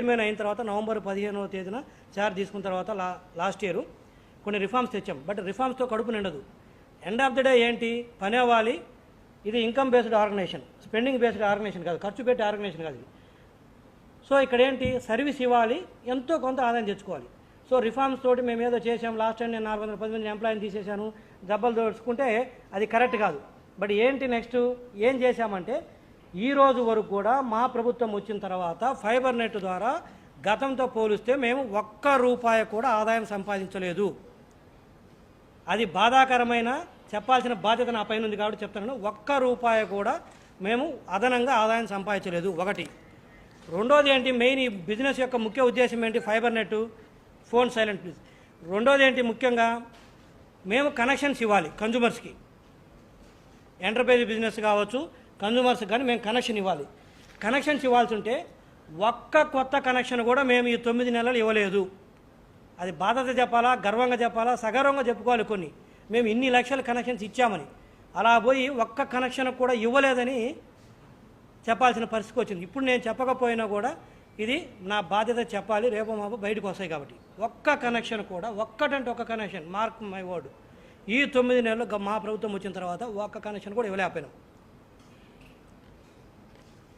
Chairman అయిన తర్వాత November 15వ తేదీన చార్జ్ తీసుకున్న తర్వాత లాస్ట్ ఇయర్ కొన్ని రిఫార్మ్స్ తెచ్చాం. బట్ రిఫార్మ్స్తో కడుపు నిండదు. ఎండ్ ఆఫ్ ది డే ఏంటి, పని అవ్వాలి. ఇది income based organisation, spending based organisation కాదు, ఖర్చు పెట్టే ఆర్గనైజేషన్ కాదు ఇది. సో ఇక్కడ ఏంటి, సర్వీస్ ఇవ్వాలి, ఎంతో కొంత ఆదాయం తెచ్చుకోవాలి. సో రిఫార్మ్స్ తోటి మేము ఏదో చేసాం, లాస్ట్ టైం నేను 410 ఎంప్లాయీని తీసేశాను, దెబ్బలు దోచుకుంటే అది కరెక్ట్ కాదు. బట్ ఏంటి నెక్స్ట్ ఏం చేశామంటే, ఈ రోజు వరకు కూడా మా ప్రభుత్వం వచ్చిన తర్వాత ఫైబర్ నెట్ ద్వారా గతంతో పోలిస్తే మేము ₹1 కూడా ఆదాయం సంపాదించలేదు. అది బాధాకరమైన, చెప్పాల్సిన బాధ్యత నా పైన ఉంది కాబట్టి చెప్తున్నాను. ₹1 కూడా మేము అదనంగా ఆదాయం సంపాదించలేదు. ఒకటి. రెండోది ఏంటి, మెయిన్ ఈ బిజినెస్ యొక్క ముఖ్య ఉద్దేశం ఏంటి, fibre net, phone silent please. రెండోది ఏంటి, ముఖ్యంగా మేము కనెక్షన్స్ ఇవ్వాలి కన్జ్యూమర్స్కి. ఎంటర్ప్రైజ్ బిజినెస్ కావచ్చు, కన్జ్యూమర్స్ కానీ మేము కనెక్షన్ ఇవ్వాలి. కనెక్షన్స్ ఇవ్వాల్సి ఉంటే ఒక్క కొత్త కనెక్షన్ కూడా మేము ఈ 9 నెలలు ఇవ్వలేదు. అది బాధ్యత చెప్పాలా, గర్వంగా చెప్పాలా, సగర్వంగా చెప్పుకోవాలి. కొన్ని మేము ఇన్ని లక్షల కనెక్షన్స్ ఇచ్చామని, అలా పోయి ఒక్క కనెక్షన్ కూడా ఇవ్వలేదని చెప్పాల్సిన పరిస్థితి వచ్చింది. ఇప్పుడు నేను చెప్పకపోయినా కూడా ఇది నా బాధ్యత చెప్పాలి, రేపు మాపు బయటకు వస్తాయి కాబట్టి. ఒక్క కనెక్షన్ కూడా, ఒక్కటంటే ఒక్క కనెక్షన్, మార్క్ మై వర్డ్, ఈ 9 నెలలు మా ప్రభుత్వం వచ్చిన తర్వాత ఒక్క కనెక్షన్ కూడా ఇవ్వలేకపోయినాం.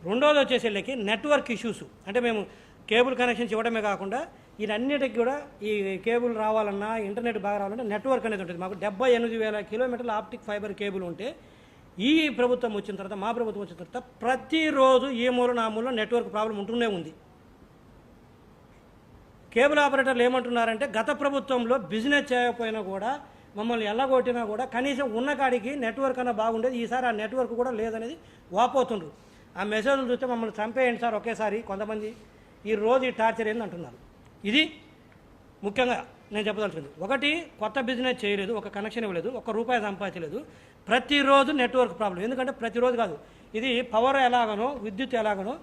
రెండోది వచ్చేసరికి నెట్వర్క్ ఇష్యూస్. అంటే మేము కేబుల్ కనెక్షన్స్ ఇవ్వడమే కాకుండా ఇవన్నిటికి కూడా ఈ కేబుల్ రావాలన్నా, ఇంటర్నెట్ బాగా రావాలంటే నెట్వర్క్ అనేది ఉంటుంది. మాకు 78,000 కిలోమీటర్ల ఆప్టిక్ ఫైబర్ కేబుల్ ఉంటే, ఈ ప్రభుత్వం వచ్చిన తర్వాత, మా ప్రభుత్వం వచ్చిన తర్వాత ప్రతిరోజు ఈ మూల నా మూల నెట్వర్క్ ప్రాబ్లం ఉంటూనే ఉంది. కేబుల్ ఆపరేటర్లు ఏమంటున్నారంటే, గత ప్రభుత్వంలో బిజినెస్ చేయకపోయినా కూడా, మమ్మల్ని ఎల్లగొట్టినా కూడా కనీసం ఉన్న కాడికి నెట్వర్క్ అన్న బాగుండేది, ఈసారి ఆ నెట్వర్క్ కూడా లేదనేది వాపోతుండ్రు. ఆ మెసేజ్లు చూస్తే మమ్మల్ని చంపేయండి సార్ ఒకేసారి కొంతమంది, ఈ రోజు ఈ టార్చర్ ఏంది అంటున్నారు. ఇది ముఖ్యంగా నేను చెప్పదలుచుకుంది. ఒకటి, కొత్త బిజినెస్ చేయలేదు, ఒక కనెక్షన్ ఇవ్వలేదు, ₹1 సంపాదించలేదు. ప్రతిరోజు నెట్వర్క్ ప్రాబ్లం. ఎందుకంటే ప్రతిరోజు కాదు, ఇది పవర్ ఎలాగనో, విద్యుత్ ఎలాగనో,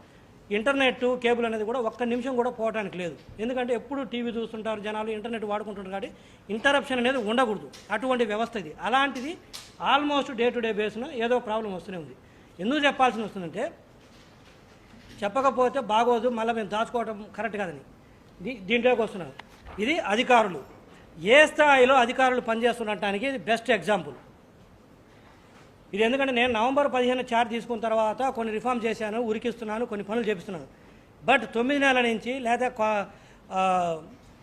ఇంటర్నెట్ కేబుల్ అనేది కూడా ఒక్క నిమిషం కూడా పోవడానికి లేదు. ఎందుకంటే ఎప్పుడు టీవీ చూస్తుంటారు జనాలు, ఇంటర్నెట్ వాడుకుంటుంటారు కాబట్టి ఇంటరప్షన్ అనేది ఉండకూడదు. అటువంటి వ్యవస్థ ఇది. అలాంటిది ఆల్మోస్ట్ డే టు డే బేస్న ఏదో ప్రాబ్లం వస్తూనే ఉంది. ఎందుకు చెప్పాల్సి వస్తుందంటే, చెప్పకపోతే బాగోదు, మళ్ళీ మేము దాచుకోవడం కరెక్ట్ కాదని దీంట్లోకి వస్తున్నాను. ఇది అధికారులు, ఏ స్థాయిలో అధికారులు పనిచేస్తుండటానికి ఇది బెస్ట్ ఎగ్జాంపుల్. ఇది ఎందుకంటే నేను నవంబర్ 15 చార్జ్ తీసుకున్న తర్వాత కొన్ని రిఫార్మ్ చేశాను, ఉరికిస్తున్నాను, కొన్ని పనులు చేపిస్తున్నాను. బట్ 9 నెలల నుంచి లేదా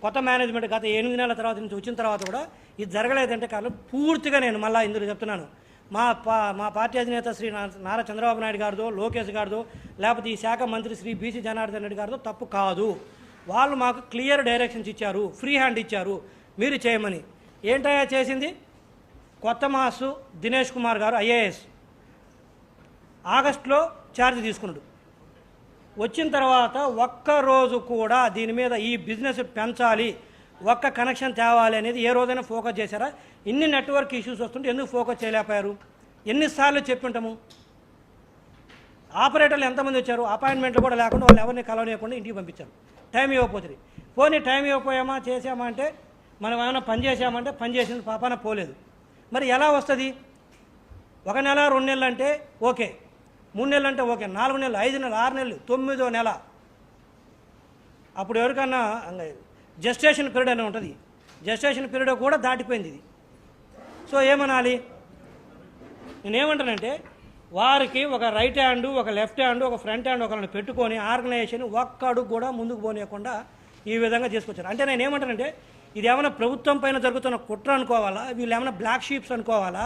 కొత్త మేనేజ్మెంట్ గత 8 నెలల తర్వాత నుంచి వచ్చిన తర్వాత కూడా ఇది జరగలేదంటే కారణం పూర్తిగా నేను మళ్ళీ ఇందులో చెప్తున్నాను, మా పార్టీ అధినేత శ్రీ నారా చంద్రబాబు నాయుడు గారిదో, లోకేష్ గారిదో, లేకపోతే ఈ శాఖ మంత్రి శ్రీ బీసీ జనార్దన్ రెడ్డి గారిదో తప్పు కాదు. వాళ్ళు మాకు క్లియర్ డైరెక్షన్స్ ఇచ్చారు, ఫ్రీ హ్యాండ్ ఇచ్చారు, మీరు చేయమని. ఏంటయ్యా చేసింది? కొత్త మాసు దినేష్ కుమార్ గారు ఐఏఎస్ ఆగస్టులో ఛార్జ్ తీసుకున్నాడు. వచ్చిన తర్వాత ఒక్కరోజు కూడా దీని మీద ఈ బిజినెస్ పెంచాలి, ఒక్క కనెక్షన్ తేవాలి అనేది ఏ రోజైనా ఫోకస్ చేశారా? ఇన్ని నెట్వర్క్ ఇష్యూస్ వస్తుంటే ఎందుకు ఫోకస్ చేయలేకపోయారు? ఎన్నిసార్లు చెప్పుంటాము? ఆపరేటర్లు ఎంతమంది వచ్చారు, అపాయింట్మెంట్లు కూడా లేకుండా వాళ్ళు ఎవరిని కలవనీయకుండా ఇంటికి పంపించారు. టైం ఇవ్వకపోతుంది. పోనీ టైం ఇవ్వకపోయామా, చేసామా అంటే, మనం ఏమైనా పని చేసామంటే పని చేసిన పాపాన పోలేదు. మరి ఎలా వస్తుంది? 1 నెల 2 నెలలు అంటే ఓకే, 3 నెలలు అంటే ఓకే, 4 నెలలు, 5 నెలలు, 6 నెలలు, 9వ నెల, అప్పుడు ఎవరికన్నా జెస్టేషన్ పీరియడ్ అని ఉంటుంది, జెస్టేషన్ పీరియడ్ కూడా దాటిపోయింది ఇది. సో ఏమనాలి? నేనేమంటానంటే, వారికి ఒక రైట్ హ్యాండ్, ఒక లెఫ్ట్ హ్యాండ్, ఒక ఫ్రంట్ హ్యాండ్ ఒకరిని పెట్టుకొని ఆర్గనైజేషన్ ఒక్క అడుగు కూడా ముందుకు పోనీయకుండా ఈ విధంగా చేసుకొచ్చారు. అంటే నేను ఏమంటానంటే, ఇది ఏమైనా ప్రభుత్వం పైన జరుగుతున్న కుట్ర అనుకోవాలా, వీళ్ళు ఏమైనా బ్లాక్ షీప్స్ అనుకోవాలా,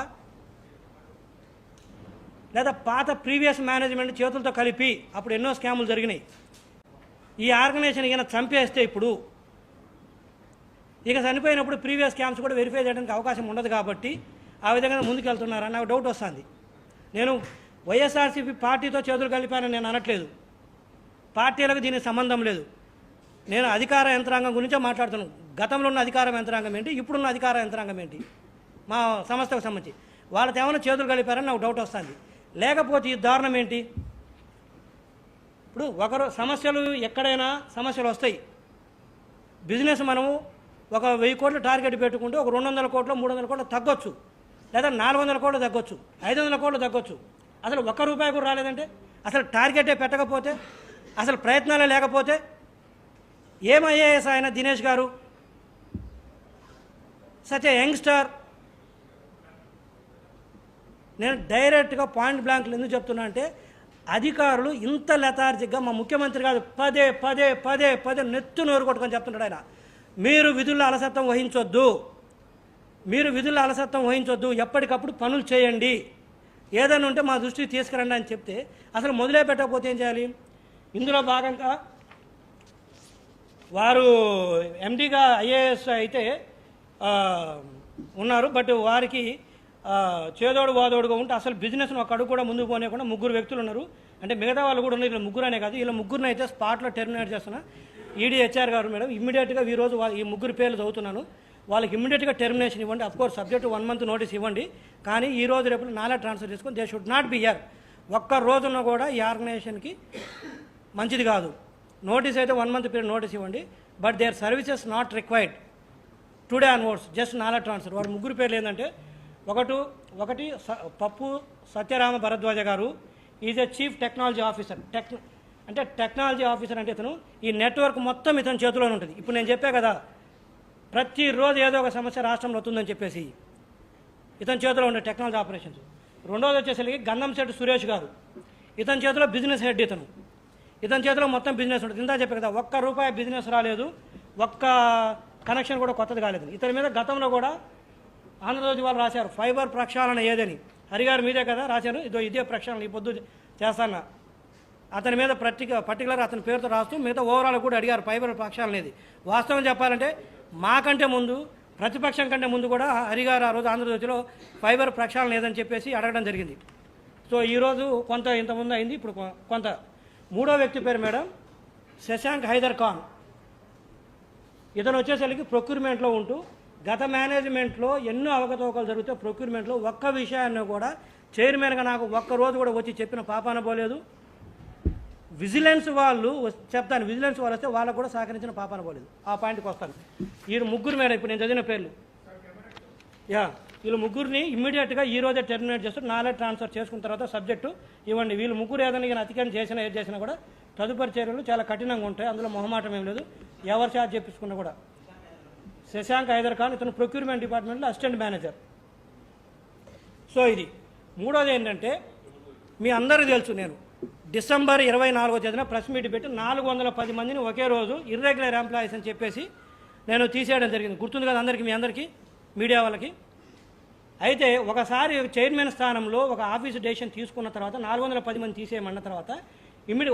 లేదా పాత ప్రీవియస్ మేనేజ్మెంట్ చేతులతో కలిపి అప్పుడు ఎన్నో స్కాములు జరిగినాయి, ఈ ఆర్గనైజేషన్ ఇక చంపేస్తే ఇప్పుడు ఇక చనిపోయినప్పుడు ప్రీవియస్ స్కామ్స్ కూడా వెరిఫై చేయడానికి అవకాశం ఉండదు కాబట్టి ఆ విధంగా ముందుకు వెళ్తున్నారని నాకు డౌట్ వస్తుంది. నేను వైఎస్ఆర్సీపీ పార్టీతో చేతులు కలిపానని నేను అనట్లేదు, పార్టీలకు దీనికి సంబంధం లేదు. నేను అధికార యంత్రాంగం గురించే మాట్లాడుతున్నాను. గతంలో ఉన్న అధికార యంత్రాంగం ఏంటి, ఇప్పుడున్న అధికార యంత్రాంగం ఏంటి, మా సంస్థకు సంబంధించి వాళ్ళతో ఏమైనా చేతులు కలిపారని నాకు డౌట్ వస్తుంది. లేకపోతే ఈ దారుణం ఏంటి? ఇప్పుడు ఒకరు సమస్యలు, ఎక్కడైనా సమస్యలు వస్తాయి. బిజినెస్ మనము ఒక 1000 కోట్లు టార్గెట్ పెట్టుకుంటే ఒక 200 కోట్లు 300 కోట్లు తగ్గొచ్చు, లేదా 400 కోట్లు తగ్గొచ్చు, 500 కోట్లు తగ్గొచ్చు. అసలు ₹1 కూడా రాలేదంటే, అసలు టార్గెటే పెట్టకపోతే, అసలు ప్రయత్నాలే లేకపోతే ఏం ఐఏఎస్ ఆయన దినేష్ గారు? Such a youngster. నేను డైరెక్ట్గా పాయింట్ బ్లాంక్లు ఎందుకు చెప్తున్నా అంటే, అధికారులు ఇంత లెథార్జిక్గా మా ముఖ్యమంత్రి గారు పదే పదే పదే పదే నెత్తు నోరు కొట్టుకొని చెప్తున్నాడు ఆయన, మీరు విధుల్లో అలసత్వం వహించొద్దు, మీరు విధుల్లో అలసత్వం వహించొద్దు, ఎప్పటికప్పుడు పనులు చేయండి, ఏదైనా ఉంటే మా దృష్టికి తీసుకురండి అని చెప్తే అసలు మొదలే పెట్టకపోతే ఏం చేయాలి? ఇందులో భాగంగా వారు ఎండీగా ఐఏఎస్ అయితే ఉన్నారు, బట్ వారికి చేదోడు వాదోడుగా ఉంటే అసలు బిజినెస్ను ఒక అడుగు కూడా ముందుకు పోనీయకుండా 3 వ్యక్తులు ఉన్నారు. అంటే మిగతా వాళ్ళు కూడా ఉన్నారు, ఇలా 3 అనే కాదు, ఇలా 3 అయితే స్పాట్లో టెర్మినేట్ చేస్తున్నా. ఈడీ హెచ్ఆర్ గారు మేడం ఇమ్మీడియట్గా ఈరోజు ఈ 3 పేర్లు చదువుతున్నాను, వాళ్ళకి ఇమ్మీడియట్గా టెర్మినేషన్ ఇవ్వండి. అఫ్కోర్స్ సబ్జెక్ట్ 1 month నోటీస్ ఇవ్వండి, కానీ ఈ రోజు రేపు నాలా ట్రాన్స్ఫర్ చేసుకొని they should not be here. ఒక్క రోజున కూడా ఈ ఆర్గనైజేషన్కి మంచిది కాదు. నోటీస్ అయితే 1 month పీరియడ్ నోటీస్ ఇవ్వండి, but their services not required today onwards, just నాలా ట్రాన్స్ఫర్. వాడు 3 పేర్లు ఏంటంటే, ఒకటి పప్పు సత్యరామ భరద్వాజ గారు, is a chief technology officer. Technology officer అంటే ఇతను ఈ నెట్వర్క్ మొత్తం ఇతని చేతిలోనే ఉంటుంది. ఇప్పుడు నేను చెప్పా కదా, ప్రతిరోజు ఏదో ఒక సమస్య రాష్ట్రంలో వస్తుందని చెప్పేసి ఇతని చేతిలో ఉండే టెక్నాలజీ ఆపరేషన్స్. రెండోది వచ్చేసరికి గంధంశెట్టి సురేష్ గారు, ఇతని చేతిలో బిజినెస్ హెడ్. ఇతని చేతిలో మొత్తం బిజినెస్ ఉంటుంది. ఇందా చెప్పే కదా, ₹1 బిజినెస్ రాలేదు, ఒక్క కనెక్షన్ కూడా కొత్తది కాలేదు. ఇతని మీద గతంలో కూడా ఆంధ్రజ్యోతి వాళ్ళు రాశారు, ఫైబర్ ప్రక్షాళన ఏదని. హరిగారు మీదే కదా రాశారు, ఇదే ప్రక్షాళన ఈ పొద్దు చేస్తాను. అతని మీద పర్టికులర్ అతని పేరుతో రాస్తూ మిగతా ఓవరాల్ కూడా అడిగారు ఫైబర్ ప్రక్షాళన ఏది. వాస్తవం చెప్పాలంటే మాకంటే ముందు, ప్రతిపక్షం కంటే ముందు కూడా హరిగారు ఆ రోజు ఆంధ్రజ్యోతిలో ఫైబర్ ప్రక్షాళన ఏదని చెప్పేసి అడగడం జరిగింది. సో ఈరోజు కొంత ఇంతకుముందు అయింది, ఇప్పుడు కొంత. 3వ వ్యక్తి పేరు మేడం శశాంక్ హైదర్ ఖాన్. ఇతను వచ్చేసరికి ప్రొక్యూర్మెంట్లో ఉంటూ గత మేనేజ్మెంట్లో ఎన్నో అవకతవకలు జరిగితే ప్రొక్యూర్మెంట్లో ఒక్క విషయాన్ని కూడా చైర్మన్గా నాకు ఒక్కరోజు కూడా వచ్చి చెప్పిన పాపాన పోలేదు. విజిలెన్స్ వాళ్ళు చెప్తాను, విజిలెన్స్ వాళ్ళు వస్తే వాళ్ళకు కూడా సహకరించిన పాపాన పోలేదు. ఆ పాయింట్కి వస్తాను. వీళ్ళు 3 మేడం ఇప్పుడు నేను చదివిన పేర్లు, వీళ్ళు 3ని ఇమ్మీడియట్గా ఈ రోజే టెర్మినేట్ చేస్తూ నాలెడ్జ్ ట్రాన్స్ఫర్ చేసుకున్న తర్వాత సబ్జెక్టు ఇవ్వండి. వీళ్ళు 3 ఏదైనా అతిక్రమం చేసినా ఏది చేసినా కూడా తదుపరి చర్యలు చాలా కఠినంగా ఉంటాయి, అందులో మొహమాటం ఏం లేదు. ఎవరు ఛార్జ్ చేపించుకున్నా కూడా. శశాంక్ హైదర్ ఖాన్, ఇతను ప్రొక్యూర్మెంట్ డిపార్ట్మెంట్లో అసిస్టెంట్ మేనేజర్. సో ఇది. 3వది ఏంటంటే, మీ అందరికీ తెలుసు, నేను డిసెంబర్ 24వ తేదీన ప్రెస్ మీట్ పెట్టి 410 మందిని ఒకే రోజు ఇర్రెగ్యులర్ ఎంప్లాయీస్ అని చెప్పేసి నేను తీసేయడం జరిగింది. గుర్తుంది కదా అందరికీ, మీ అందరికీ, మీడియా వాళ్ళకి. అయితే ఒకసారి చైర్మన్ స్థానంలో ఒక ఆఫీసు డెసిషన్ తీసుకున్న తర్వాత 410 మంది తీసేయమన్న తర్వాత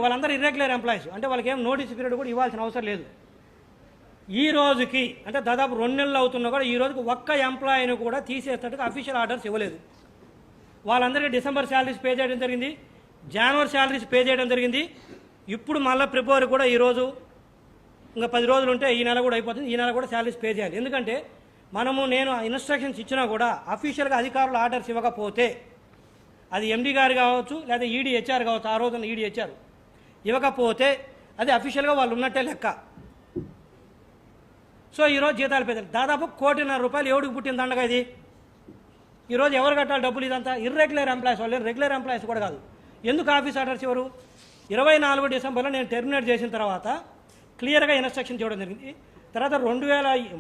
వాళ్ళందరూ ఇర్రెగ్యులర్ ఎంప్లాయీస్, అంటే వాళ్ళకి ఏం నోటీస్ పీరియడ్ కూడా ఇవ్వాల్సిన అవసరం లేదు. ఈ రోజుకి అంటే దాదాపు 2 నెలలు అవుతున్నా కూడా ఈ రోజుకి ఒక్క ఎంప్లాయీని కూడా తీసేటట్టుగా అఫీషియల్ ఆర్డర్స్ ఇవ్వలేదు. వాళ్ళందరికీ డిసెంబర్ శాలరీస్ పే చేయడం జరిగింది, జనవరి శాలరీస్ పే చేయడం జరిగింది. ఇప్పుడు మళ్ళీ ఫిబ్రవరి కూడా ఈరోజు ఇంకా 10 రోజులు ఉంటే ఈ నెల కూడా అయిపోతుంది, ఈ నెల కూడా శాలరీస్ పే చేయాలి. ఎందుకంటే నేను ఇన్స్ట్రక్షన్స్ ఇచ్చినా కూడా అఫీషియల్గా అధికారులు ఆర్డర్స్ ఇవ్వకపోతే, అది ఎండీ గారు కావచ్చు లేదా ఈడీ హెచ్ఆర్ కావచ్చు, ఆ రోజున ఈడీ హెచ్ఆర్ ఇవ్వకపోతే అది అఫీషియల్గా వాళ్ళు ఉన్నట్టే లెక్క. సో ఈరోజు జీతాలు పెద్దలు దాదాపు ₹1.5 ఎవడికి పుట్టిన దండగా ఇది. ఈరోజు ఎవరు కట్టాలి డబ్బులు? ఇదంతా ఇర్రెగ్యులర్ ఎంప్లాయీస్ వాళ్ళు, రెగ్యులర్ ఎంప్లాయీస్ కూడా కాదు. ఎందుకు ఆఫీస్ ఆర్డర్స్ ఎవరు? 24 డిసెంబర్లో నేను టెర్మినేట్ చేసిన తర్వాత క్లియర్గా ఇన్స్ట్రక్షన్ చేయడం జరిగింది. తర్వాత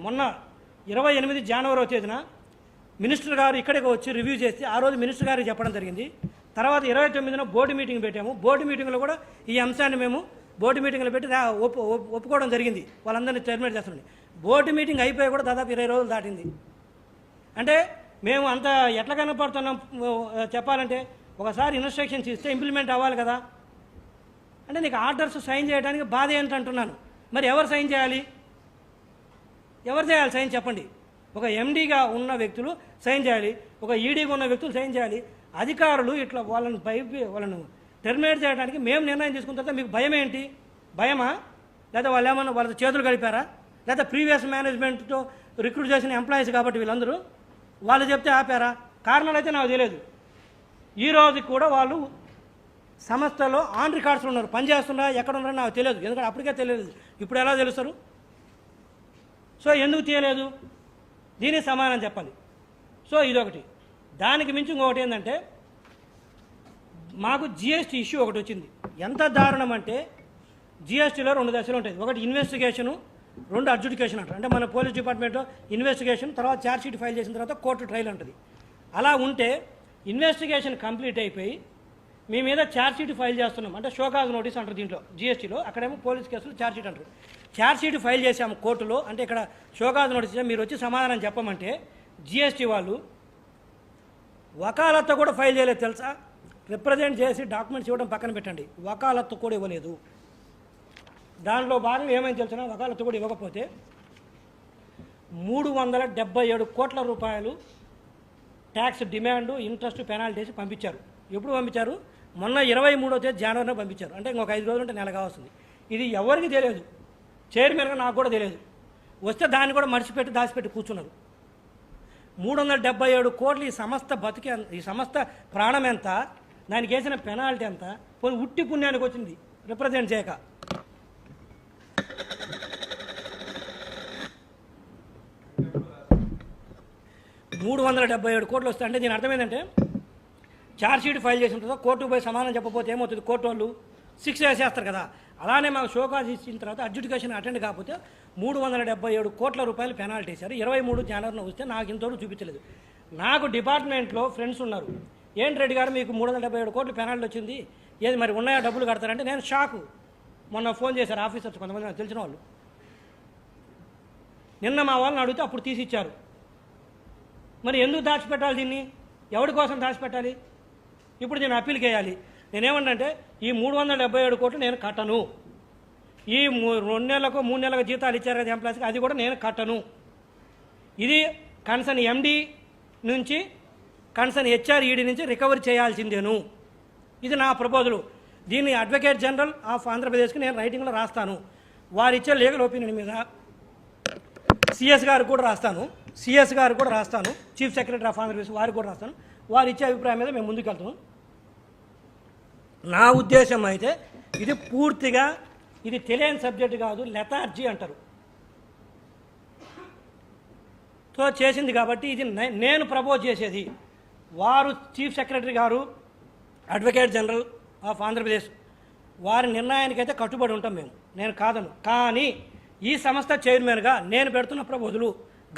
మొన్న 28 జనవరి తేదీన మినిస్టర్ గారు ఇక్కడికి వచ్చి రివ్యూ చేసి ఆ రోజు మినిస్టర్ గారికి చెప్పడం జరిగింది. తర్వాత 29న బోర్డు మీటింగ్ పెట్టాము. బోర్డు మీటింగ్లో కూడా ఈ అంశాన్ని మేము బోర్డు మీటింగ్లో పెట్టి ఒప్పుకోవడం జరిగింది, వాళ్ళందరినీ టెర్మినేట్ చేస్తున్నాం. బోర్డు మీటింగ్ అయిపోయి కూడా దాదాపు 20 రోజులు దాటింది. అంటే మేము అంత ఎట్లా కనపడుతున్నాం చెప్పాలంటే, ఒకసారి ఇన్స్ట్రక్షన్స్ ఇస్తే ఇంప్లిమెంట్ అవ్వాలి కదా. అంటే నీకు ఆర్డర్స్ సైన్ చేయడానికి బాధ ఏంటంటున్నాను. మరి ఎవరు సైన్ చేయాలి? ఎవరు చేయాలి సైన్ చెప్పండి? ఒక ఎండీగా ఉన్న వ్యక్తులు సైన్ చేయాలి, ఒక ఈడీగా ఉన్న వ్యక్తులు సైన్ చేయాలి. అధికారులు ఇట్లా వాళ్ళను టెర్మినేట్ చేయడానికి మేము నిర్ణయం తీసుకున్న తర్వాత మీకు భయం ఏంటి? భయమా? లేదా వాళ్ళు ఏమన్నా వాళ్ళ చేతులు కలిపారా? లేదా ప్రీవియస్ మేనేజ్మెంట్తో రిక్రూట్ చేసిన ఎంప్లాయీస్ కాబట్టి వీళ్ళందరూ వాళ్ళు చెప్తే ఆపారా? కారణాలు అయితే నాకు తెలియదు. ఈ రోజు కూడా వాళ్ళు సంస్థలో ఆన్ రికార్డ్స్లో ఉన్నారు, పనిచేస్తున్నా ఎక్కడ ఉన్నారో నాకు తెలియదు. ఎందుకంటే అప్పటికే తెలియదు, ఇప్పుడు ఎలా తెలుస్తారు? సో ఎందుకు తీయలేదు? దీనికి సమాధానం చెప్పాలి. సో ఇదొకటి. దానికి మించి ఇంకొకటి ఏంటంటే, మాకు జిఎస్టీ ఇష్యూ ఒకటి వచ్చింది. ఎంత దారుణం అంటే, జిఎస్టీలో 2 దశలు ఉంటాయి. ఒకటి ఇన్వెస్టిగేషను, 2 అడ్జుడికేషన్ అంటారు. అంటే మన పోలీస్ డిపార్ట్మెంట్లో ఇన్వెస్టిగేషన్, తర్వాత ఛార్జ్ షీట్ ఫైల్ చేసిన తర్వాత కోర్టు ట్రయల్ ఉంటుంది. అలా ఉంటే ఇన్వెస్టిగేషన్ కంప్లీట్ అయిపోయి మీ మీద ఛార్జ్ షీట్ ఫైల్ చేస్తున్నాం అంటే షోకాజ్ నోటీస్ అంటారు దీంట్లో జిఎస్టీలో, అక్కడేమో పోలీస్ కేసులు ఛార్జ్ షీట్ అంటారు. ఛార్జ్ షీట్ ఫైల్ చేశాము కోర్టులో, అంటే ఇక్కడ షోకాజ్ నోటీస్ మీరు వచ్చి సమాధానం చెప్పమంటే జిఎస్టీ వాళ్ళు వకాలత్తు కూడా ఫైల్ చేయలేదు తెలుసా. రిప్రజెంట్ చేసి డాక్యుమెంట్స్ ఇవ్వడం పక్కన పెట్టండి, వకాలత్తు కూడా ఇవ్వలేదు. దానిలో భాగంగా ఏమైంది తెలుసునా, వకాలత్తు కూడా ఇవ్వకపోతే 377 కోట్ల రూపాయలు ట్యాక్స్ డిమాండ్, ఇంట్రెస్ట్, పెనాల్టీస్ పంపించారు. ఎప్పుడు పంపించారు? మొన్న 23వ తేదీ జనవరిలో పంపించారు. అంటే ఇంకొక 5 రోజులు ఉంటే నెల కావస్తుంది. ఇది ఎవరికి తెలియదు, చైర్మన్గా నాకు కూడా తెలియదు. వస్తే దాన్ని కూడా మర్చిపెట్టి దాచిపెట్టి కూర్చున్నారు. 377 కోట్లు ఈ సంస్థ బతికి, ఈ సంస్థ ప్రాణం ఎంత, దానికి వేసిన పెనాల్టీ ఎంత, పోనీ ఉట్టి పుణ్యానికి వచ్చింది రిప్రజెంట్ చేయక. $377 కోట్లు వస్తాయి. అంటే దీని అర్థం ఏంటంటే ఛార్జ్ షీట్ ఫైల్ చేసిన తర్వాత కోర్టుకు పోయి సమాధానం చెప్పకపోతే ఏమవుతుంది, కోర్టు వాళ్ళు 6 వేసేస్తారు కదా. అలానే మాకు షోకాజ్ ఇచ్చిన తర్వాత అడ్జుడికేషన్ అటెండ్ కాకపోతే 377 కోట్ల రూపాయలు పెనాల్టీ వేశారు. 23 జనవరిలో వస్తే నాకు ఇంతవరకు చూపించలేదు. నాకు డిపార్ట్మెంట్లో ఫ్రెండ్స్ ఉన్నారు, ఏంటి రెడ్డి గారు మీకు 377 కోట్లు పెనాల్టీ వచ్చింది, ఏది మరి ఉన్నాయా, డబ్బులు కడతారంటే నేను షాకు. మొన్న ఫోన్ చేశారు ఆఫీసర్స్ కొంతమంది నాకు తెలిసిన వాళ్ళు, నిన్న మా వాళ్ళని అడిగితే అప్పుడు తీసిచ్చారు. మరి ఎందుకు దాచిపెట్టాలి దీన్ని, ఎవరి కోసం దాచిపెట్టాలి? ఇప్పుడు నేను అప్పీల్కి వేయాలి. నేనేమంటే ఈ 377 కోట్లు నేను కట్టను, ఈ 2 నెలలకు 3 నెలలకు జీతాలు ఇచ్చారు కదా ఎంప్లాయీస్కి, అది కూడా నేను కట్టను. ఇది కన్సర్న్ ఎండి నుంచి, కన్సర్న్ హెచ్ఆర్ఈడి నుంచి రికవరీ చేయాల్సిందేను. ఇది నా ప్రపోజలు. దీన్ని అడ్వకేట్ జనరల్ ఆఫ్ ఆంధ్రప్రదేశ్కి నేను రైటింగ్లో రాస్తాను. వారు ఇచ్చే లీగల్ ఒపీనియన్ మీద సిఎస్ గారు కూడా రాస్తాను, చీఫ్ సెక్రటరీ ఆఫ్ ఆంధ్రప్రదేశ్ వారికి కూడా రాస్తాను. వారు ఇచ్చే అభిప్రాయం మీద మేము ముందుకు వెళ్తాం. నా ఉద్దేశం అయితే ఇది పూర్తిగా ఇది తెలియని సబ్జెక్ట్ కాదు, లెథార్జీ అంటారు తో చేసింది. కాబట్టి ఇది నేను ప్రపోజ్ చేసేది. వారు చీఫ్ సెక్రటరీ గారు, అడ్వకేట్ జనరల్ ఆఫ్ ఆంధ్రప్రదేశ్ వారి నిర్ణయానికైతే కట్టుబడి ఉంటాం మేము, నేను కాదను. కానీ ఈ సంస్థ చైర్మన్గా నేను పెడుతున్న ప్రపోజలు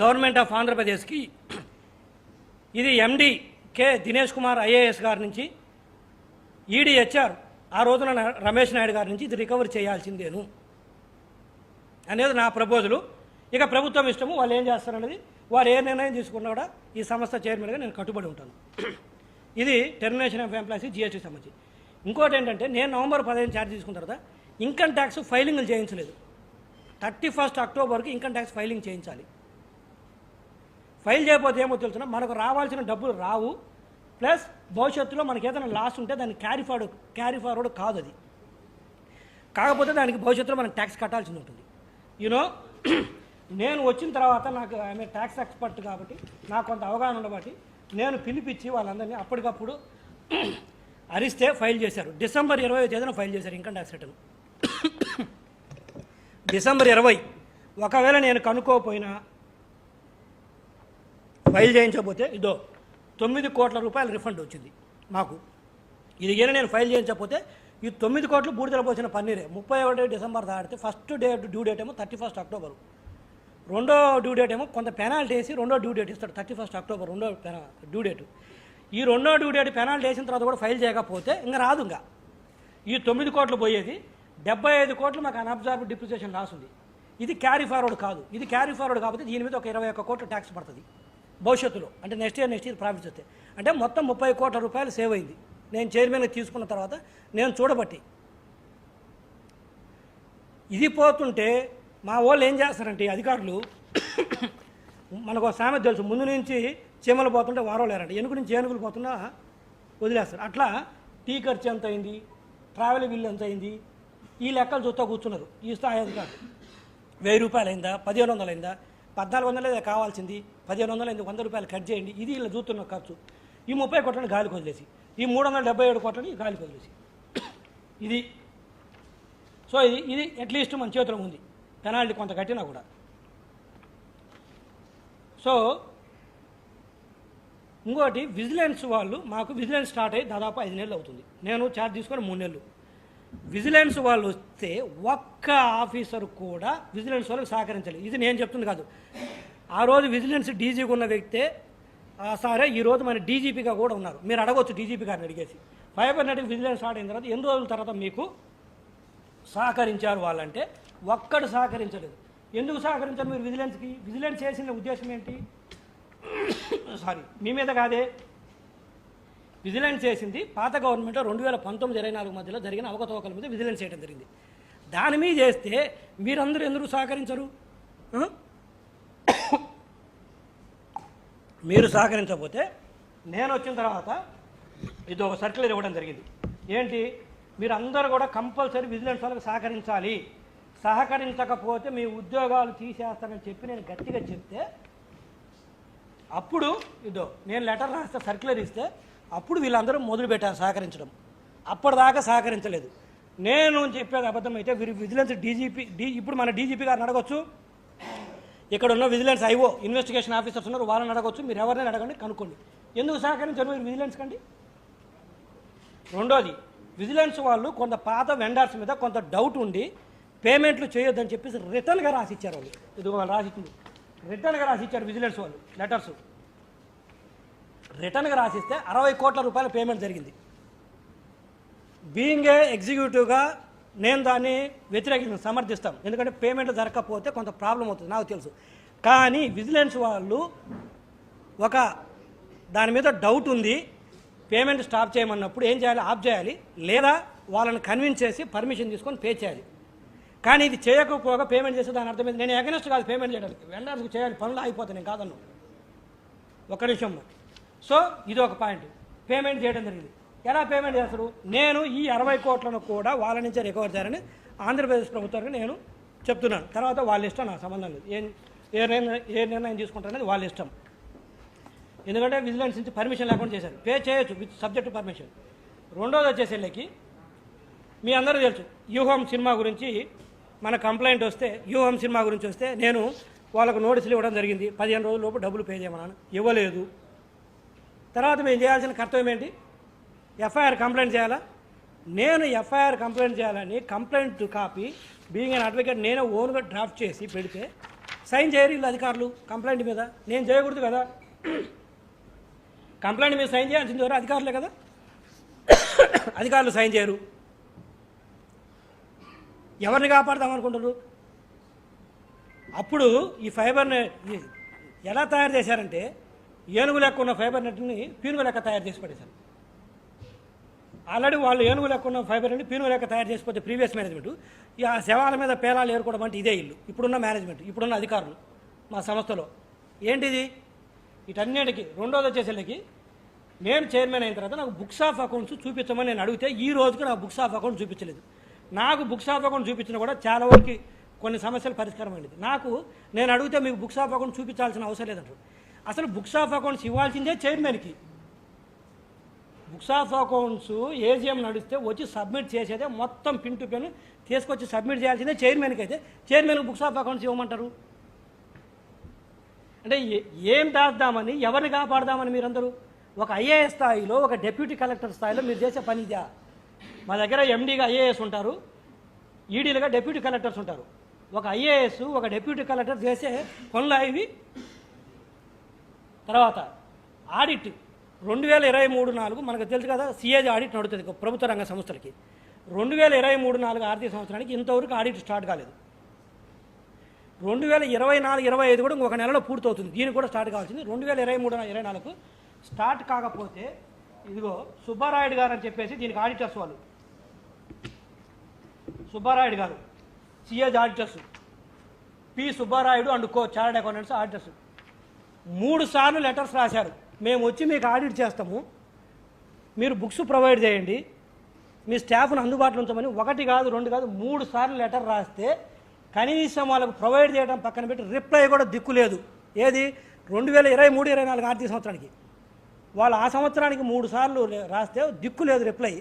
గవర్నమెంట్ ఆఫ్ ఆంధ్రప్రదేశ్కి ఇది ఎండి కె దినేష్ కుమార్ ఐఏఎస్ గారి నుంచి, ఈడీహెచ్ఆర్ ఆ రోజున రమేష్ నాయుడు గారి నుంచి ఇది రికవరీ చేయాల్సిందేను అనేది నా ప్రపోజలు. ఇక ప్రభుత్వం ఇష్టము, వాళ్ళు ఏం చేస్తారనేది, వారు ఏ నిర్ణయం తీసుకున్నా కూడా ఈ సంస్థ చైర్మన్గా నేను కట్టుబడి ఉంటాను. ఇది టెర్మినేషన్ ఆఫ్ ఎంప్లాయీస్ జిఎస్టీ సంబంధించి. ఇంకోటి ఏంటంటే నేను నవంబర్ 15 ఛార్జ్ తీసుకున్న తర్వాత ఇన్కమ్ ట్యాక్స్ ఫైలింగ్లు చేయించలేదు. 31 అక్టోబర్కి ఇన్కమ్ ట్యాక్స్ ఫైలింగ్ చేయించాలి. ఫైల్ చేయకపోతే ఏమో తెలుసున్నా మనకు రావాల్సిన డబ్బులు రావు, ప్లస్ భవిష్యత్తులో మనకి ఏదైనా లాస్ ఉంటే దాన్ని క్యారీ ఫార్వర్డ్ కాదు అది. కాకపోతే దానికి భవిష్యత్తులో మనం ట్యాక్స్ కట్టాల్సి ఉంటుంది. నేను వచ్చిన తర్వాత నాకు ఆమె ట్యాక్స్ ఎక్స్పర్ట్ కాబట్టి నాకు కొంత అవగాహన ఉండబట్టి నేను పిలిపించి వాళ్ళందరినీ అప్పటికప్పుడు అరిస్తే ఫైల్ చేశారు. డిసెంబర్ 20వ తేదీన ఫైల్ చేశారు ఇన్కమ్ ట్యాక్స్ రిటర్న్. డిసెంబర్ 20. ఒకవేళ నేను కనుక్కోకపోయినా ఫైల్ చేయించకపోతే ఇదో 9 కోట్ల రూపాయలు రిఫండ్ వచ్చింది మాకు. ఇది కానీ నేను ఫైల్ చేయించకపోతే ఈ 9 కోట్లు బూడిదల పోసిన పన్నీరే. 31 డిసెంబర్ దాటితే ఫస్ట్ డ్యూ డేట్ ఏమో 31 అక్టోబర్, రెండో డ్యూ డేట్ ఏమో కొంత పెనాల్టీ వేసి రెండో డ్యూ డేట్ ఇస్తాడు 31 అక్టోబర్ రెండో డ్యూ డేటు. ఈ రెండో డ్యూ డేట్ పెనాల్టీ వేసిన తర్వాత కూడా ఫైల్ చేయకపోతే ఇంకా రాదు. ఇంకా ఈ 9 కోట్లు పోయేది 75 కోట్లు మాకు అన్అబ్జార్బ్డ్ డిప్రిసియేషన్ లాస్ ఉంది. ఇది క్యారీ ఫార్వర్డ్ కాదు. ఇది క్యారీ ఫార్వర్డ్ కాకపోతే దీని మీద ఒక 21 కోట్ల ట్యాక్స్ పడుతుంది భవిష్యత్తులో. అంటే నెక్స్ట్ ఇయర్ ప్రాఫిట్స్ వస్తాయి. అంటే మొత్తం 30 కోట్ల రూపాయలు సేవ్ అయింది నేను చైర్మన్గా తీసుకున్న తర్వాత నేను చూడబట్టి. ఇది పోతుంటే మా వాళ్ళు ఏం చేస్తారంటే అధికారులు, మనకు ఒక సామెత తెలుసు, ముందు నుంచి చీమలు పోతుంటే వారం లేరంటే, వెనుక నుంచి ఏనుగులు పోతున్నా వదిలేస్తారు. అట్లా టీ ఖర్చు ఎంత అయింది, ట్రావెల్ బిల్లు ఎంత అయింది, ఈ లెక్కలు చూస్తూ కూర్చున్నారు. ఈ స్థాయి అధికారులు 1000 రూపాయలు అయిందా, 1500 అయిందా, 1400 కావాల్సింది, 1500 అయింది, 100 రూపాయలు కట్ చేయండి. ఇది ఇలా చూస్తున్న ఖర్చు. ఈ 30 కోట్లని గాలికి వదిలేసి, ఈ 377 కోట్లని గాలికి వదిలేసి ఇది. సో ఇది అట్లీస్ట్ మన చేతిలో ఉంది, పెనాల్టీ కొంత కట్టినా కూడా. సో ఇంకోటి విజిలెన్స్ వాళ్ళు, మాకు విజిలెన్స్ స్టార్ట్ అయ్యి దాదాపు 5 నెలలు అవుతుంది. నేను ఛార్జ్ తీసుకొని 3 నెలలు. విజిలెన్స్ వాళ్ళు వస్తే ఒక్క ఆఫీసర్ కూడా విజిలెన్స్ వాళ్ళకి సహకరించలేదు. ఇది నేను చెప్తుంది కాదు. ఆ రోజు విజిలెన్స్ డీజీగా ఉన్న వ్యక్తే సరే ఈరోజు మన డీజీపీగా కూడా ఉన్నారు. మీరు అడగవచ్చు డీజీపీ గారిని అడిగేసి, ఫైబర్ నెట్ విజిలెన్స్ ఆడిన తర్వాత ఎన్ని రోజుల తర్వాత మీకు సహకరించారు వాళ్ళంటే ఒక్కడు సహకరించలేదు. ఎందుకు సహకరించారు మీరు విజిలెన్స్కి? విజిలెన్స్ చేసిన ఉద్దేశం ఏంటి? సారీ, మీ మీద కాదే. విజిలెన్స్ చేసింది పాత గవర్నమెంట్లో 2019-24 మధ్యలో జరిగిన అవకతవకల మీద విజిలెన్స్ చేయడం జరిగింది. దాని మీద చేస్తే మీరందరూ ఎందుకు సహకరించరు? మీరు సహకరించకపోతే నేను వచ్చిన తర్వాత ఇది ఒక సర్క్యులర్ ఇవ్వడం జరిగింది. ఏంటి? మీరు అందరూ కూడా కంపల్సరీ విజిలెన్స్ వాళ్ళకి సహకరించాలి, సహకరించకపోతే మీ ఉద్యోగాలు తీసేస్తానని చెప్పి నేను గట్టిగా చెప్తే అప్పుడు ఇదో నేను లెటర్ రాస్తే సర్క్యులర్ ఇస్తే అప్పుడు వీళ్ళందరూ మొదలుపెట్టారు సహకరించడం. అప్పటిదాకా సహకరించలేదు. నేను చెప్పేది అబద్ధం అయితే విజిలెన్స్ ఇప్పుడు మన డీజీపీ గారిని అడగొచ్చు, ఇక్కడ ఉన్న విజిలెన్స్ ఐఓ ఇన్వెస్టిగేషన్ ఆఫీసర్స్ ఉన్నారు, వాళ్ళని అడగొచ్చు, మీరు ఎవరినైనా అడగండి, కనుక్కోండి. ఎందుకు సహకరించారు మీరు విజిలెన్స్ కండి? రెండోది, విజిలెన్స్ వాళ్ళు కొంత పాత వెండర్స్ మీద కొంత డౌట్ ఉండి పేమెంట్లు చేయొద్దని చెప్పేసి రిటర్న్గా రాసిచ్చారు. వాళ్ళు ఇది వాళ్ళు రాసిచ్చింది రిటర్న్గా రాసిచ్చారు విజిలెన్స్ వాళ్ళు లెటర్స్. రిటర్న్గా రాసిస్తే 60 కోట్ల రూపాయల పేమెంట్ జరిగింది. బీయింగ్ ఏ ఎగ్జిక్యూటివ్గా నేను దాన్ని సమర్థిస్తాం. ఎందుకంటే పేమెంట్లు జరగకపోతే కొంత ప్రాబ్లం అవుతుంది, నాకు తెలుసు. కానీ విజిలెన్స్ వాళ్ళు ఒక దాని మీద డౌట్ ఉంది, పేమెంట్ స్టాప్ చేయమన్నప్పుడు ఏం చేయాలి? ఆఫ్ చేయాలి, లేదా వాళ్ళని కన్విన్స్ చేసి పర్మిషన్ తీసుకొని పే చేయాలి. కానీ ఇది చేయకపోగా పేమెంట్ చేస్తే దాని అర్థమైంది నేను అగెనెస్ట్ కాదు పేమెంట్ చేయడానికి, వెండర్స్కి చేయాలి, పనులు అయిపోతాయి, నేను కాదన్ను. ఒక నిమిషం. సో ఇది ఒక పాయింట్. పేమెంట్ చేయడం జరిగింది. ఎలా పేమెంట్ చేస్తారు? నేను ఈ 60 కోట్లను కూడా వాళ్ళ నుంచే రికవర్ చేయాలని ఆంధ్రప్రదేశ్ ప్రభుత్వానికి నేను చెప్తున్నాను. తర్వాత వాళ్ళ ఇష్టం, నాకు సంబంధం లేదు. ఏ నిర్ణయం తీసుకుంటారనేది వాళ్ళ ఇష్టం. ఎందుకంటే విజిలెన్స్ నుంచి పర్మిషన్ లేకుండా చేశారు. పే చేయొచ్చు విత్ సబ్జెక్ట్ పర్మిషన్. రెండోది వచ్చేసరికి మీ అందరూ తెలుసు, వ్యూహం సినిమా గురించి మన కంప్లైంట్ వస్తే, వ్యూహం సినిమా గురించి వస్తే నేను వాళ్ళకు నోటీసులు ఇవ్వడం జరిగింది. 15 రోజుల లోపు డబ్బులు పే చేయమన్నాను, ఇవ్వలేదు. తర్వాత మేము చేయాల్సిన కర్తవ్యం ఏంటి? ఎఫ్ఐఆర్ కంప్లైంట్ చేయాలా? నేను ఎఫ్ఐఆర్ కంప్లైంట్ చేయాలని complaint copy being an advocate నేను ఓన్గా డ్రాఫ్ట్ చేసి పెడితే సైన్ చేయరు వీళ్ళు అధికారులు. కంప్లైంట్ మీద నేను చేయకూడదు కదా, కంప్లైంట్ మీద సైన్ చేయాల్సింది ఎవరు? అధికారులే కదా. అధికారులు సైన్ చేయరు. ఎవరిని కాపాడదాం అనుకుంటారు? అప్పుడు ఈ ఫైబర్ నెట్ ఎలా తయారు చేశారంటే ఏనుగు లెక్క ఉన్న ఫైబర్ నెట్ని పీనుగు లెక్క తయారు చేసి పడేశారు. ఆల్రెడీ వాళ్ళు ఏనుగు లెక్క ఉన్న ఫైబర్ నెట్ని పీనుగు లెక్క తయారు చేసిపోతే ప్రీవియస్ మేనేజ్మెంట్ ఈ ఆ శవాల మీద పేలాలు ఏరుకోవడం అంటే ఇదే ఇల్లు. ఇప్పుడున్న మేనేజ్మెంట్, ఇప్పుడున్న అధికారులు మా సంస్థలో ఏంటిది? వీటన్నిటికీ రెండోది వచ్చేసరికి నేను చైర్మన్ అయిన తర్వాత నాకు బుక్స్ ఆఫ్ అకౌంట్స్ చూపించమని నేను అడిగితే ఈ రోజుకి నాకు బుక్స్ ఆఫ్ అకౌంట్ చూపించలేదు. నాకు బుక్స్ ఆఫ్ అకౌంట్ చూపించినా కూడా చాలా వరకు కొన్ని సమస్యలు పరిష్కారం అయింది. నాకు నేను అడిగితే మీకు బుక్స్ ఆఫ్ అకౌంట్ చూపించాల్సిన అవసరం లేదంటారు. అసలు బుక్స్ ఆఫ్ అకౌంట్స్ ఇవ్వాల్సిందే చైర్మన్కి. బుక్స్ ఆఫ్ అకౌంట్స్ ఏజీఎం నడిస్తే వచ్చి సబ్మిట్ చేసేదే మొత్తం పిన్ టు పిన్ తీసుకొచ్చి సబ్మిట్ చేయాల్సిందే చైర్మన్కి. అయితే చైర్మన్కి బుక్స్ ఆఫ్ అకౌంట్స్ ఇవ్వమంటారు అంటే ఏం దాద్దామని, ఎవరిని కాపాడదామని మీరందరూ? ఒక ఐఏఎస్ స్థాయిలో, ఒక డిప్యూటీ కలెక్టర్ స్థాయిలో మీరు చేసే పని ఇదా? మా దగ్గర ఎండీగా ఐఏఎస్ ఉంటారు, ఈడీలుగా డిప్యూటీ కలెక్టర్స్ ఉంటారు. ఒక ఐఏఎస్ ఒక డిప్యూటీ కలెక్టర్ చేసే పనులు ఇవి. తర్వాత ఆడిట్ 2023-24 మనకు తెలుసు కదా, సిఏజీ ఆడిట్ నడుతుంది ప్రభుత్వ రంగ సంస్థలకి. 2023-24 ఆర్థిక సంవత్సరానికి ఇంతవరకు ఆడిట్ స్టార్ట్ కాలేదు. 2024-25 కూడా ఇంకొక నెలలో పూర్తవుతుంది. దీనికి కూడా స్టార్ట్ కావాల్సింది. 2023-24 స్టార్ట్ కాకపోతే ఇదిగో సుబ్బారాయుడు గారు అని చెప్పేసి దీనికి ఆడిటర్స్ వాళ్ళు, Subbarayudu garu CAs auditors, P Subbarayudu and co chartered accountants auditors 3 సార్లు లెటర్స్ రాశారు. మేము వచ్చి మీకు ఆడిట్ చేస్తాము, మీరు బుక్స్ ప్రొవైడ్ చేయండి, మీ స్టాఫ్ను అందుబాటులో ఉంచమని 1 కాదు 2 కాదు 3 సార్లు లెటర్ రాస్తే కనీసం వాళ్ళకు ప్రొవైడ్ చేయడం పక్కన పెట్టి రిప్లై కూడా దిక్కు లేదు. ఏది? 2023-24 ఆర్థిక సంవత్సరానికి వాళ్ళు ఆ సంవత్సరానికి 3 సార్లు రాస్తే దిక్కు లేదు రిప్లై.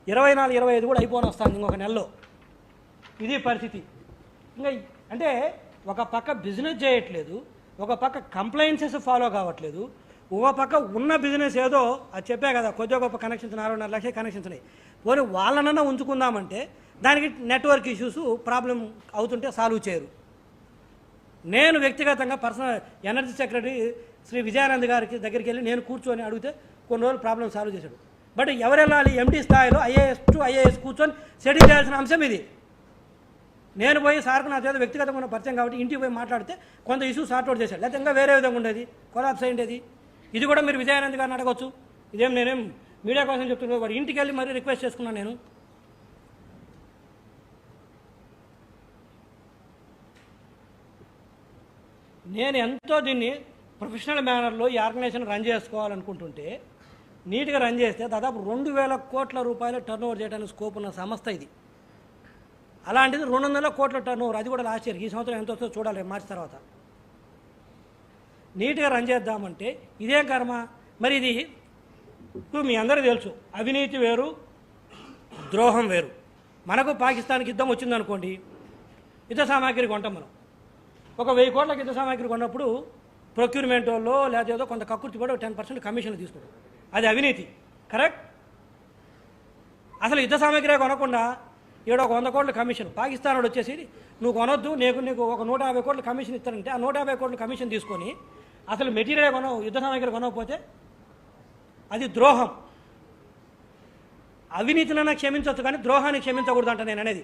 24-25 కూడా అయిపోని వస్తుంది ఇంకొక నెలలో. ఇది పరిస్థితి. ఇంకా అంటే ఒక పక్క బిజినెస్ చేయట్లేదు, ఒక పక్క కంప్లైన్సెస్ ఫాలో కావట్లేదు, ఒక పక్క ఉన్న బిజినెస్ ఏదో అది చెప్పే కదా కొద్దిగా గొప్ప కనెక్షన్స్ 4.5 లక్షల కనెక్షన్స్ ఉన్నాయి. పోనీ వాళ్ళనన్నా ఉంచుకుందామంటే దానికి నెట్వర్క్ ఇష్యూస్ ప్రాబ్లం అవుతుంటే సాల్వ్ చేయరు. నేను వ్యక్తిగతంగా personal energy secretary Shri Vijayanand గారికి దగ్గరికి వెళ్ళి నేను కూర్చొని అడిగితే కొన్ని రోజులు ప్రాబ్లం సాల్వ్ చేశాడు. బట్ ఎవరు వెళ్ళాలి? ఎండి స్థాయిలో ఐఏఎస్ కూర్చొని సెటిల్ చేయాల్సిన అంశం ఇది. నేను పోయి సార్కు నా చేత వ్యక్తిగతమైన పరిచయం కాబట్టి ఇంటికి పోయి మాట్లాడితే కొంత ఇష్యూ సార్ట్అవుట్ చేశాడు. లేకపోతే ఇంకా వేరే విధంగా ఉండేది, కొలాప్స్ అయ్యేది. ఇది కూడా మీరు విజయానంద్ గారిని అడగవచ్చు. ఇదేం నేనేం మీడియా కోసం చెప్తున్నాను. వాడు ఇంటికి వెళ్ళి మరీ రిక్వెస్ట్ చేసుకున్నాను నేను. నేను ఎంతో దీన్ని ప్రొఫెషనల్ మేనర్లో ఈ ఆర్గనైజేషన్ రన్ చేసుకోవాలనుకుంటుంటే నీట్గా రన్ చేస్తే దాదాపు 2,000 కోట్ల రూపాయలు టర్న్ ఓవర్ చేయడానికి స్కోప్ ఉన్న సంస్థ ఇది. అలాంటిది 200 కోట్ల టర్న్ ఓవర్, అది కూడా లాస్ట్ ఇయర్. ఈ సంవత్సరం ఎంత వస్తుందో చూడాలి మార్చి తర్వాత. నీట్గా రన్ చేద్దామంటే ఇదేం కర్మ. మరి ఇది ఇప్పుడు మీ అందరికీ తెలుసు, అవినీతి వేరు, ద్రోహం వేరు. మనకు పాకిస్తాన్కి యుద్ధం వచ్చిందనుకోండి, యుద్ధ సామాగ్రి కొంటాం మనం. ఒక 1000 కోట్లకి యుద్ధ సామాగ్రి కొన్నప్పుడు ప్రొక్యూర్మెంట్ వాళ్ళు లేదా ఏదో కొంత కక్కుర్తి పడి 10% కమిషన్లు తీసుకుంటారు. అది అవినీతి, కరెక్ట్? అసలు యుద్ధ సామాగ్రి కొనకుండా ఈడ ఒక 100 కోట్ల కమిషన్. పాకిస్తాన్ వాడు వచ్చేసి నువ్వు కొనొద్దు, నీకు ఒక 150 కోట్ల కమిషన్ ఇస్తారంటే ఆ 150 కోట్ల కమిషన్ తీసుకొని అసలు మెటీరియల్ కొనవు, యుద్ధ సామాగ్రి కొనకపోతే అది ద్రోహం. అవినీతినైనా క్షమించవచ్చు కానీ ద్రోహాన్ని క్షమించకూడదు అంట నేను అనేది.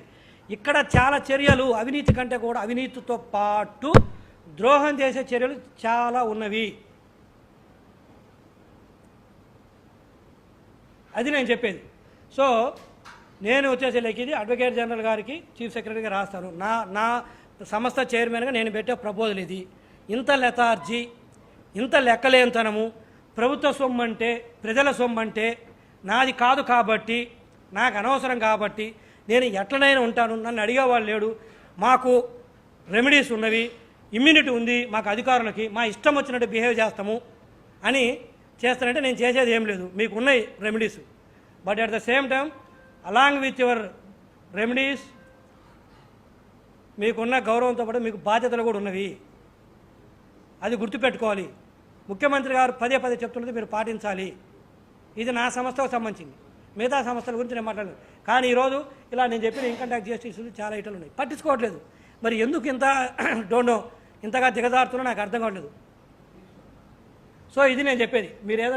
ఇక్కడ చాలా చర్యలు అవినీతి కంటే కూడా అవినీతితో పాటు ద్రోహం చేసే చర్యలు చాలా ఉన్నవి. అది నేను చెప్పేది. సో నేను వచ్చేసి ఇది అడ్వకేట్ జనరల్ గారికి చీఫ్ సెక్రటరీగా రాస్తాను. నా సంస్థ చైర్మన్గా నేను పెట్టే ప్రపోజల్ ఇది. ఇంత లెథార్జీ, ఇంత లెక్కలేనితనము, ప్రభుత్వ సొమ్ము అంటే ప్రజల సొమ్ము అంటే నాది కాదు కాబట్టి, నాకు అనవసరం కాబట్టి నేను ఎట్లనైనా ఉంటాను, నన్ను అడిగేవాళ్ళు లేడు, మాకు రెమెడీస్ ఉన్నవి, ఇమ్యూనిటీ ఉంది మాకు అధికారులకి, మా ఇష్టం వచ్చినట్టు బిహేవ్ చేస్తాము అని చేస్తానంటే నేను చేసేది ఏం లేదు. మీకు ఉన్నాయి remedies, but at the same time along with your remedies మీకున్న గౌరవంతో పాటు మీకు బాధ్యతలు కూడా ఉన్నవి. అది గుర్తుపెట్టుకోవాలి. ముఖ్యమంత్రి గారు పదే చెప్తున్నది మీరు పాటించాలి. ఇది నా సంస్థకు సంబంధించింది, మిగతా సంస్థల గురించి నేను మాట్లాడలేదు. కానీ ఈరోజు ఇలా నేను చెప్పిన ఇన్కమ్ ట్యాక్స్ జిఎస్టీ ఇష్యూలు చాలా ఐటలు ఉన్నాయి, పట్టించుకోవట్లేదు. మరి ఎందుకు ఇంత డోంట్ నో ఇంతగా దిగజారుతున్నా నాకు అర్థం కావట్లేదు. సో ఇది నేను చెప్పేది. మీరు ఏదైనా